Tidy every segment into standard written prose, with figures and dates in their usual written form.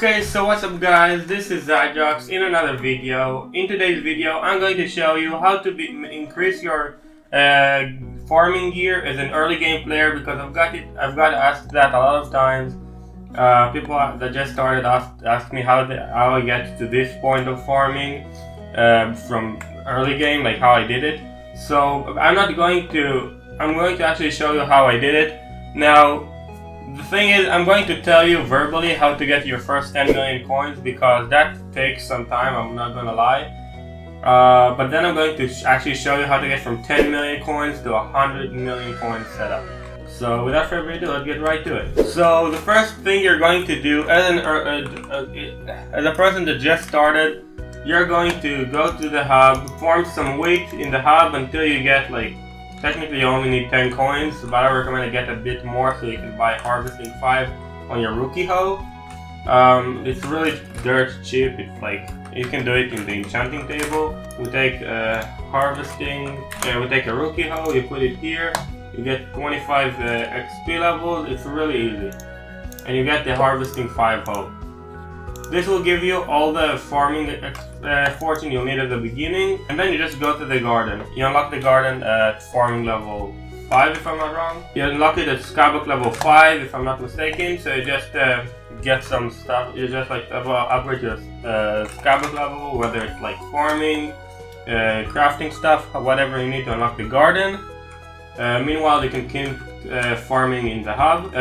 Okay, so what's up guys, this is Zydrox in another video. In today's video, I'm going to show you how to increase your farming gear as an early game player, because I've got asked that a lot of times. People that just started ask me how I get to this point of farming from early game, like how I did it. So I'm going to actually show you how I did it. Now, the thing is, I'm going to tell you verbally how to get your first 10 million coins, because that takes some time, I'm not gonna lie. But then I'm going to actually show you how to get from 10 million coins to 100 million coins setup. So without further ado, let's get right to it. So the first thing you're going to do as a person that just started, you're going to go to the hub, form some weight in the hub until you get technically you only need 10 coins, but I recommend to get a bit more so you can buy Harvesting 5 on your rookie hoe. It's really dirt cheap. It's you can do it in the enchanting table. We take we take a rookie hoe, you put it here, you get 25 XP levels. It's really easy. And you get the Harvesting 5 hoe. This will give you all the farming fortune you'll need at the beginning, and then you just go to the garden. You unlock the garden at farming level 5 if I'm not wrong. You unlock it at Skyblock level 5 if I'm not mistaken, so you just get some stuff. You just upgrade your Skyblock level, whether it's farming, crafting stuff, whatever you need to unlock the garden. Meanwhile, you can keep farming in the hub.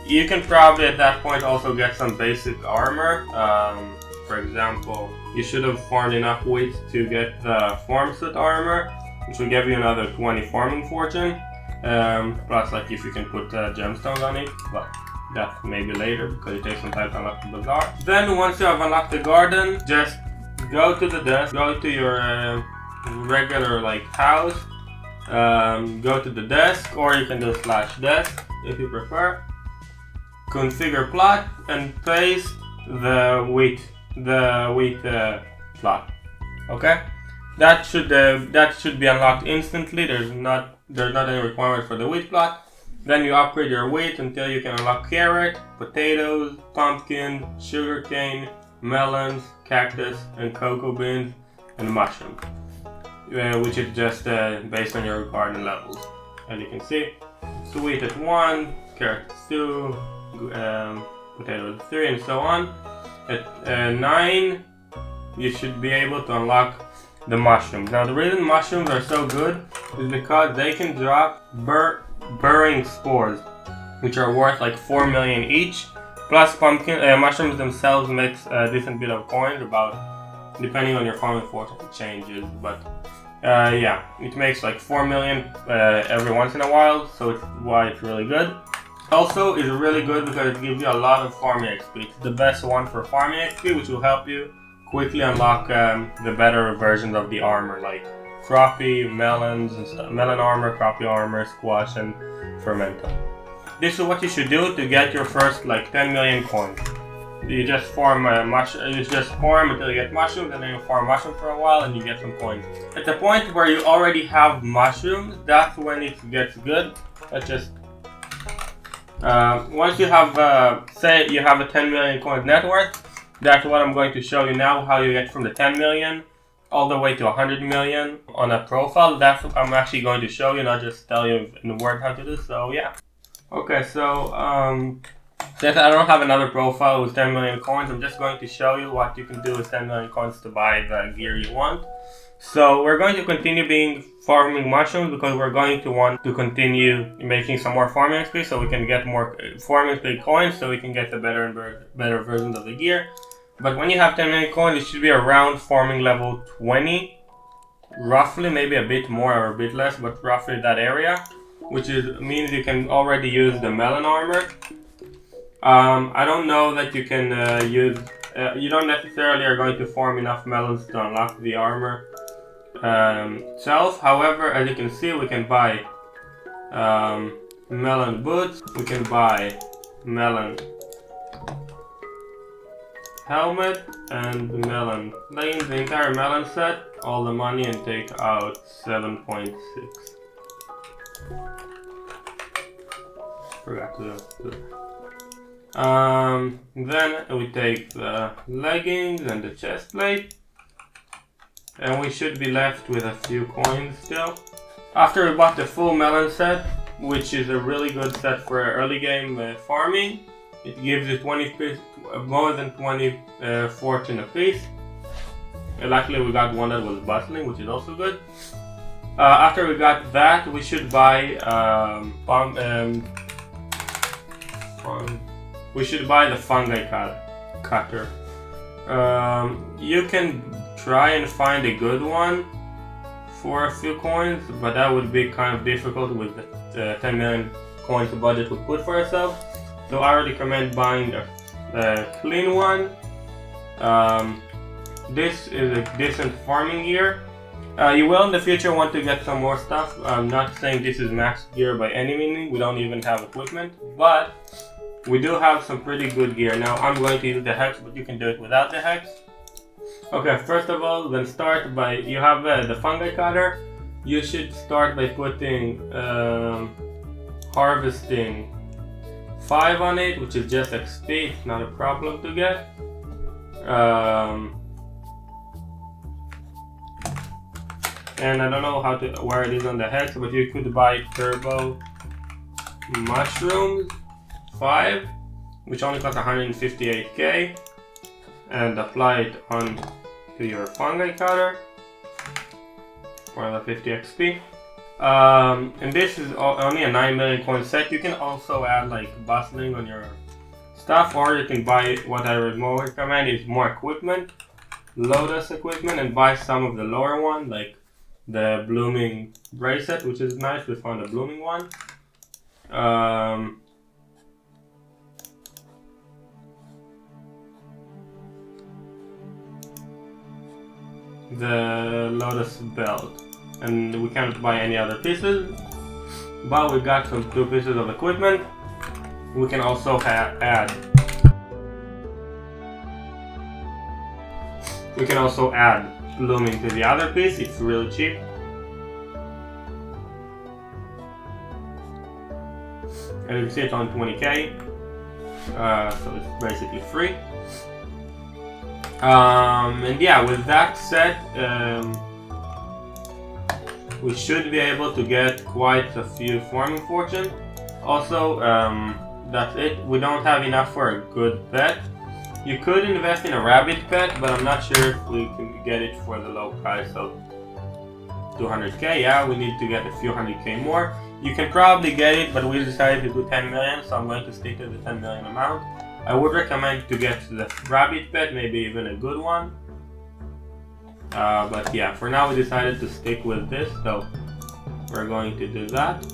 You can probably at that point also get some basic armor. For example, you should have farmed enough weight to get the farm suit armor, which will give you another 20 farming fortune. Plus, if you can put gemstones on it, but that maybe later because it takes some time to unlock the bazaar. Then once you have unlocked the garden, just go to the desk, go to your regular house, go to the desk, or you can do /desk if you prefer. Configure plot and paste the wheat plot. Okay, that should be unlocked instantly. There's not any requirement for the wheat plot. Then you upgrade your wheat until you can unlock carrot, potatoes, pumpkin, sugarcane, melons, cactus, and cocoa beans, and mushrooms, which is just based on your garden levels. As you can see, wheat at 1, carrot at 2. Potatoes 3, and so on. At 9, you should be able to unlock the mushrooms. Now, the reason mushrooms are so good is because they can drop burrowing spores, which are worth 4 million each. Plus, mushrooms themselves makes a decent bit of coins, about, depending on your farming fortune, it changes. But yeah, it makes 4 million every once in a while, so it's why it's really good. Also, is really good because it gives you a lot of farming XP. It's the best one for farming XP, which will help you quickly unlock the better versions of the armor, like Crappie, melons, and stuff. Melon armor, Crappie armor, squash, and fermento. This is what you should do to get your first 10 million coins. You just farm until you get mushrooms, and then you farm mushrooms for a while, and you get some coins. At the point where you already have mushrooms, that's when it gets good. Let's just once you have, say you have a 10 million coins net worth, that's what I'm going to show you now, how you get from the 10 million all the way to 100 million on a profile. That's what I'm actually going to show you, not just tell you in Word how to do, so yeah. Okay, so since I don't have another profile with 10 million coins, I'm just going to show you what you can do with 10 million coins to buy the gear you want. So we're going to continue farming mushrooms because we're going to want to continue making some more farming XP so we can get more farming XP coins, so we can get the better versions of the gear. But when you have 10 million coins, it should be around farming level 20, roughly, maybe a bit more or a bit less, but roughly that area, which means you can already use the melon armor. I don't know that you can use. You don't necessarily are going to farm enough melons to unlock the armor itself. However, as you can see, we can buy melon boots, we can buy melon helmet, and melon. Laying the entire melon set, all the money, and take out 7.6. Forgot to do. Then we take the leggings and the chest plate, and we should be left with a few coins still. After we bought the full melon set, which is a really good set for early game farming, it gives you more than 20 fortune apiece. Luckily we got one that was bustling, which is also good. After we got that, we should buy the fungi cutter. You can try and find a good one for a few coins, but that would be kind of difficult with the 10 million coins budget we put for ourselves. So I would recommend buying a clean one. This is a decent farming gear. You will in the future want to get some more stuff. I'm not saying this is max gear by any meaning. We don't even have equipment, but we do have some pretty good gear. Now I'm going to use the hex, but you can do it without the hex. Okay, first of all, then start by, you have the fungi cutter. You should start by putting harvesting 5 on it, which is just XP. It's not a problem to get. And I don't know where it is on the hex, but you could buy turbo mushrooms 5, which only cost 158k, and apply it on to your fungi cutter for the 50 XP. And this is only a 9 million coin set. You can also add like bustling on your stuff, or you can buy what I would more recommend is more equipment, Lotus equipment, and buy some of the lower one, like the blooming bracelet, which is nice. We found a blooming one. The Lotus belt, and we can't buy any other pieces, but we got some 2 pieces of equipment. We can also add blooming to the other piece. It's really cheap. And you can see it's on 20k, so it's basically free. And yeah, with that set, we should be able to get quite a few farming fortune. Also, that's it. We don't have enough for a good pet. You could invest in a rabbit pet, but I'm not sure if we can get it for the low price of 200k. Yeah, we need to get a few 100k more. You can probably get it, but we decided to do 10 million, so I'm going to stick to the 10 million amount. I would recommend to get the rabbit pet, maybe even a good one. But yeah, for now we decided to stick with this, so we're going to do that.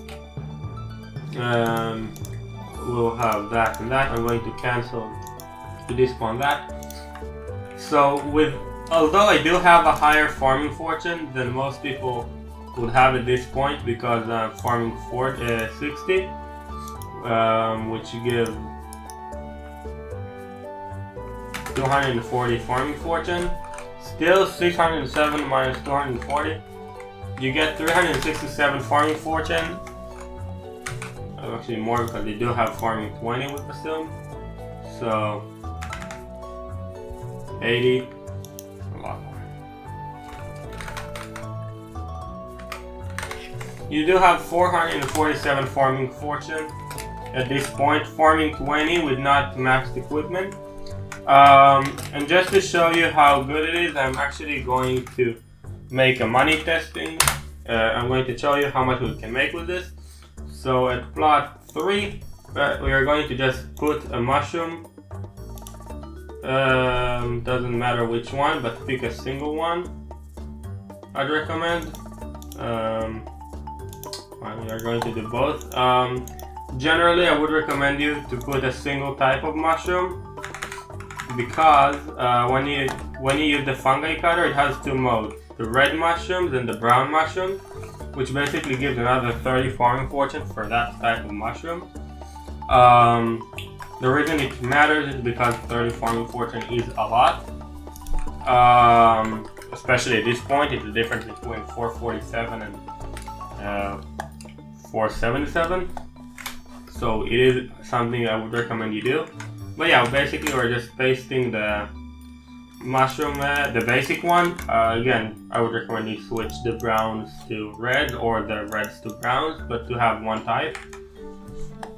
We'll have that and that. I'm going to cancel to despawn that. So although I do have a higher farming fortune than most people would have at this point, because I'm farming 60, which gives 240 farming fortune. Still 607 minus 240. You get 367 farming fortune. Actually more, because they do have farming 20 with the sim. So 80. A lot more. You do have 447 farming fortune at this point. Farming 20 with not maxed equipment. And just to show you how good it is, I'm actually going to make a money testing. I'm going to show you how much we can make with this. So at plot 3, we are going to just put a mushroom. Doesn't matter which one, but pick a single one. I'd recommend. We are going to do both. Generally, I would recommend you to put a single type of mushroom, because when you use the fungi cutter, it has 2 modes: the red mushrooms and the brown mushrooms, which basically gives another 30 farming fortune for that type of mushroom. The reason it matters is because 30 farming fortune is a lot, especially at this point. It's the difference between 447 and 477, so it is something I would recommend you do. But yeah, basically we're just pasting the mushroom, the basic one. Again, I would recommend you switch the browns to red or the reds to browns, but to have one type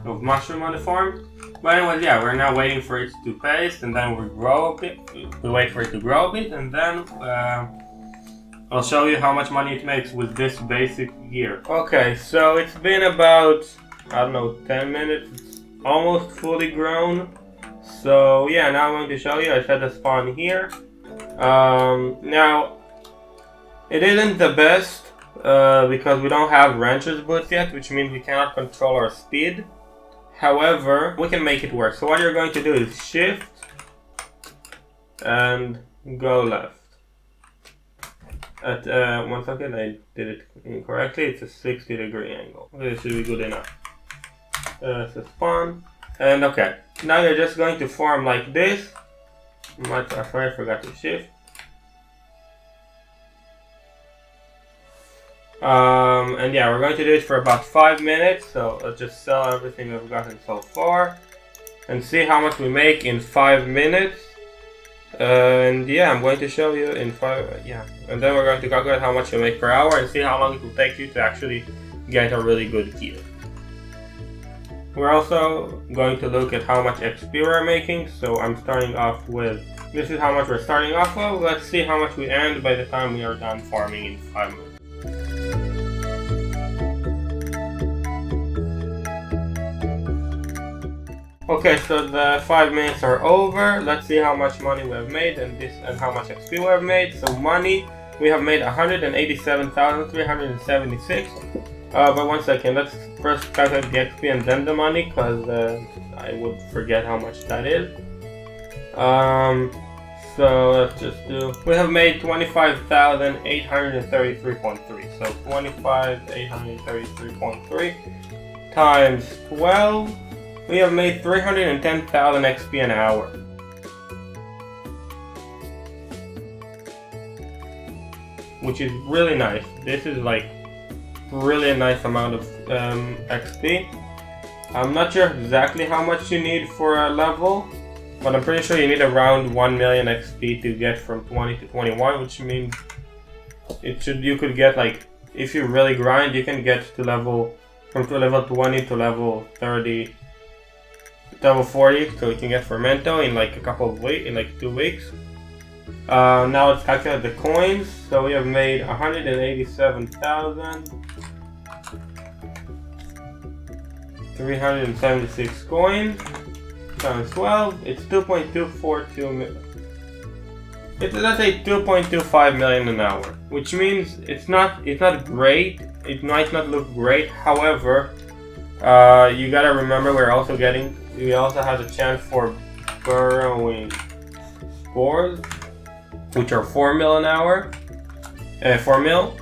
of mushroom on the farm. But anyways, yeah, we're now waiting for it to paste, and then we grow a bit. We wait for it to grow a bit, and then I'll show you how much money it makes with this basic gear. Okay, so it's been about, I don't know, 10 minutes. It's almost fully grown. So yeah, now I'm going to show you. I set the spawn here. Now, it isn't the best because we don't have rancher's boots yet, which means we cannot control our speed. However, we can make it work. So what you're going to do is shift and go left. At 1 second, I did it incorrectly. It's a 60-degree angle. This should be good enough. So spawn. And okay, now you're just going to form like this. Sorry, I forgot to shift. And yeah, we're going to do it for about 5 minutes. So let's just sell everything we've gotten so far and see how much we make in 5 minutes. And yeah, I'm going to show you in 5. Yeah, and then we're going to calculate how much you make per hour and see how long it will take you to actually get a really good gear. We're also going to look at how much XP we're making. So I'm starting off with, this is how much we're starting off with. Let's see how much we end by the time we are done farming in 5 minutes. Okay, so the 5 minutes are over. Let's see how much money we have made and how much XP we have made. So money, we have made 187,376. But 1 second, let's first calculate the XP and then the money, because I would forget how much that is. So let's just do, we have made 25,833.3. So 25,833.3 times 12. We have made 310,000 XP an hour. Which is really nice. This is like really a nice amount of XP. I'm not sure exactly how much you need for a level, but I'm pretty sure you need around 1 million XP to get from 20 to 21, which means you could get, like, if you really grind, you can get to level 20 to level 30, level 40, so you can get Fermento in like a couple of weeks, in like 2 weeks. Now let's calculate the coins. So we have made 187,376 coins times 12. It's 2.242 million. Let's say 2.25 million an hour, which means it's not great. It might not look great. However, you gotta remember we also have a chance for burrowing spores, which are 4 mil an hour. 4 mil.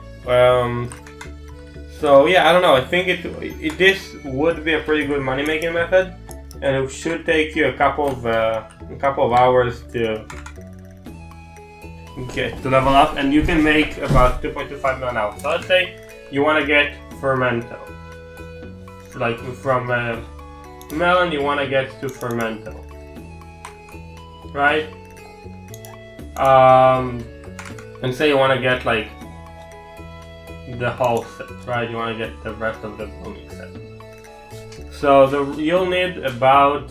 So yeah, I don't know. I think this would be a pretty good money making method, and it should take you a couple of hours to level up, and you can make about 2.25 mil an hour. So let's say you want to get Fermento, like from melon, you want to get to Fermento, right? And say you want to get like the whole set, right? You want to get the rest of the blooming set. So you'll need about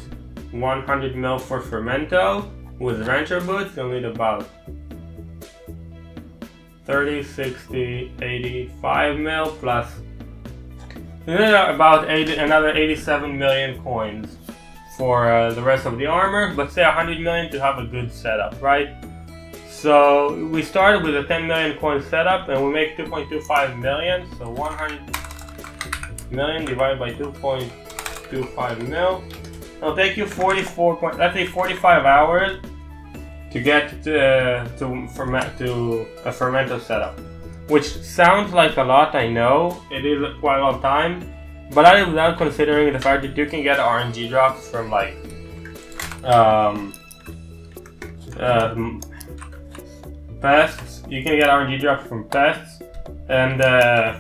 100 mil for Fermento. With Rancher Boots, you'll need about 30, 60, 85 mil plus about another 87 million coins for the rest of the armor, but say 100 million to have a good setup, right? So we started with a 10 million coin setup and we make 2.25 million, so 100 million divided by 2.25 mil. It'll take you 45 hours to get to a Fermento setup. Which sounds like a lot, I know. It is quite a lot of time. But that is without considering the fact that you can get RNG drops from like pests. You can get RNG drops from pests and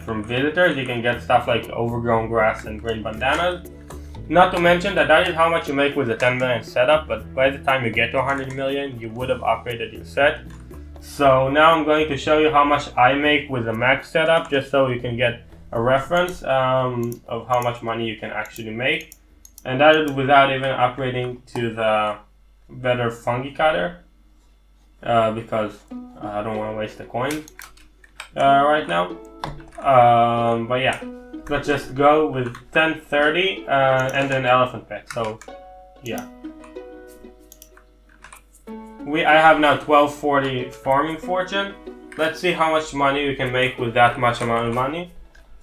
from visitors. You can get stuff like overgrown grass and green bandanas. Not to mention that is how much you make with a 10 million setup, but by the time you get to 100 million, you would have upgraded your set. So now I'm going to show you how much I make with the max setup, just so you can get a reference of how much money you can actually make. And that is without even upgrading to the better fungi cutter, because I don't want to waste the coin right now. But yeah, let's just go with 1030 and then elephant pet. So yeah, I have now 1240 farming fortune. Let's see how much money we can make with that much amount of money.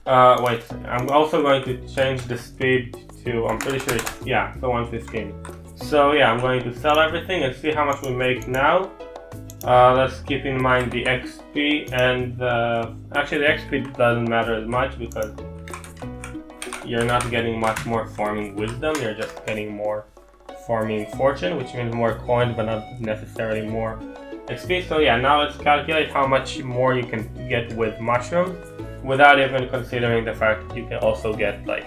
Wait, I'm also going to change the speed to, I'm pretty sure it's, yeah, to 115. So yeah, I'm going to sell everything and see how much we make now. Let's keep in mind the XP and actually the XP doesn't matter as much because you're not getting much more farming wisdom, you're just getting more farming fortune, which means more coins but not necessarily more XP. So yeah, now let's calculate how much more you can get with mushrooms without even considering the fact that you can also get like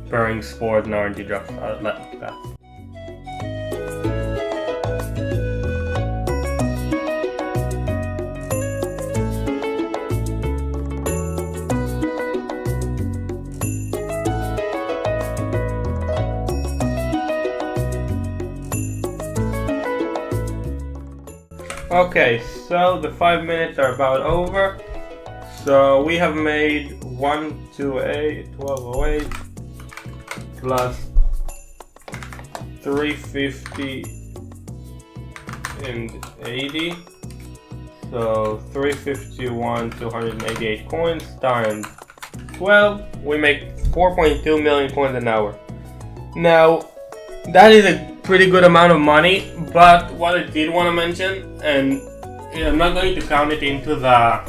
burning spores and RNG drops like that. Okay, so the 5 minutes are about over. So we have made 128, 1208 plus 350 and 80. So 351, 288 coins times 12. We make 4.2 million coins an hour. Now, that is a pretty good amount of money, but what I did want to mention, and I'm not going to count it into the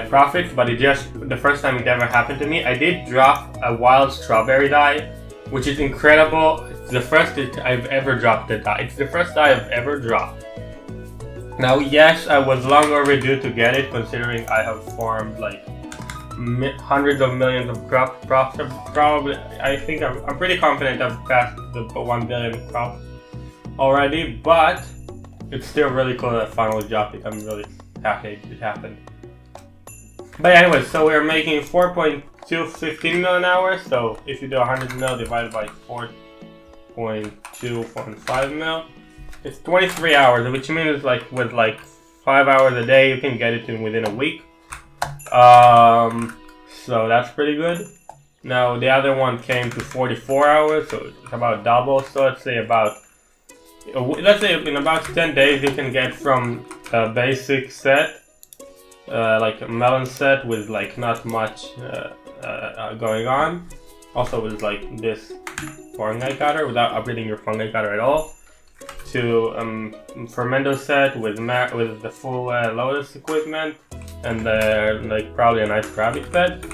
profits, but it just, the first time it ever happened to me, I did drop a wild strawberry dye, which is incredible. It's the first I've ever dropped a dye. It's the first dye I've ever dropped. Now, yes, I was long overdue to get it, considering I have farmed like hundreds of millions of crops. Probably, I think I'm pretty confident I've passed the 1 billion crops already, but it's still really cool that I finally dropped it. I'm really happy it happened. But anyway, so we're making 4.215 million hours. So if you do 100 mil divided by 4.215 mil, it's 23 hours, which means like with like 5 hours a day, you can get it in within a week. So that's pretty good. Now the other one came to 44 hours, so it's about double. So let's say in about 10 days you can get from a basic set, like a melon set with like not much going on, also with like this fungi cutter without upgrading your fungi cutter at all, to fermento set with the full lotus equipment, and like probably a nice rabbit bed.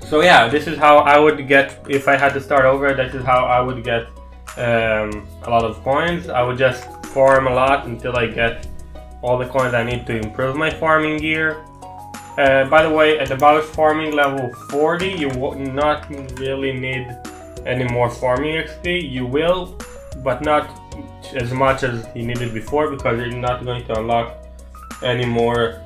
So yeah, this is how I would get, if I had to start over, this is how I would get a lot of coins. I would just farm a lot until I get all the coins I need to improve my farming gear. By the way, at about farming level 40, you will not really need any more farming XP. You will, but not as much as you needed before, because you're not going to unlock any more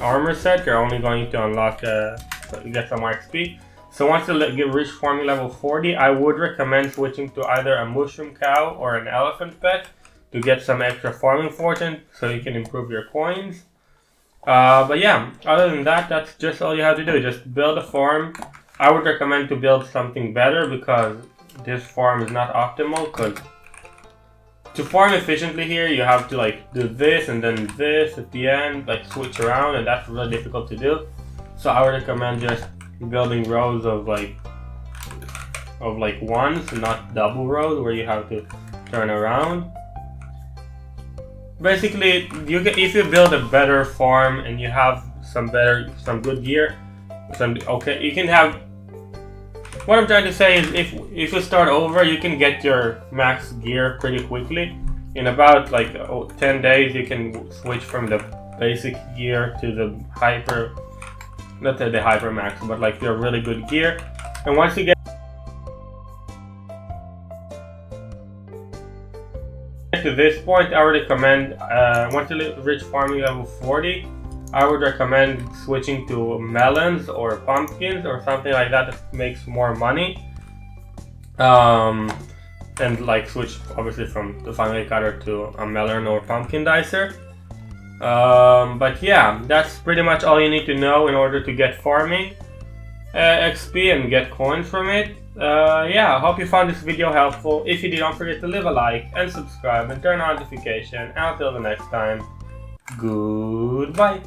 armor set. You're only going to unlock get some more XP. So once you reach farming level 40, I would recommend switching to either a mushroom cow or an elephant pet to get some extra farming fortune, so you can improve your coins. But yeah, other than that, that's just all you have to do. Just build a farm. I would recommend to build something better, because this farm is not optimal. Because to farm efficiently here, you have to like do this and then this at the end, like switch around, and that's really difficult to do. So I would recommend just building rows of like ones, not double rows where you have to turn around. Basically, if you build a better farm and you have some good gear, you can have, what I'm trying to say is if you start over, you can get your max gear pretty quickly. In about like 10 days, you can switch from the basic gear to the hyper, not the hyper max, but like your really good gear. And once you get to this point, I would recommend, once you reach farming level 40, I would recommend switching to melons or pumpkins or something like that makes more money. And like switch obviously from the family cutter to a melon or pumpkin dicer. But yeah, that's pretty much all you need to know in order to get farming XP and get coins from it. Yeah, I hope you found this video helpful. If you did, don't forget to leave a like and subscribe and turn on notification. And until the next time, goodbye.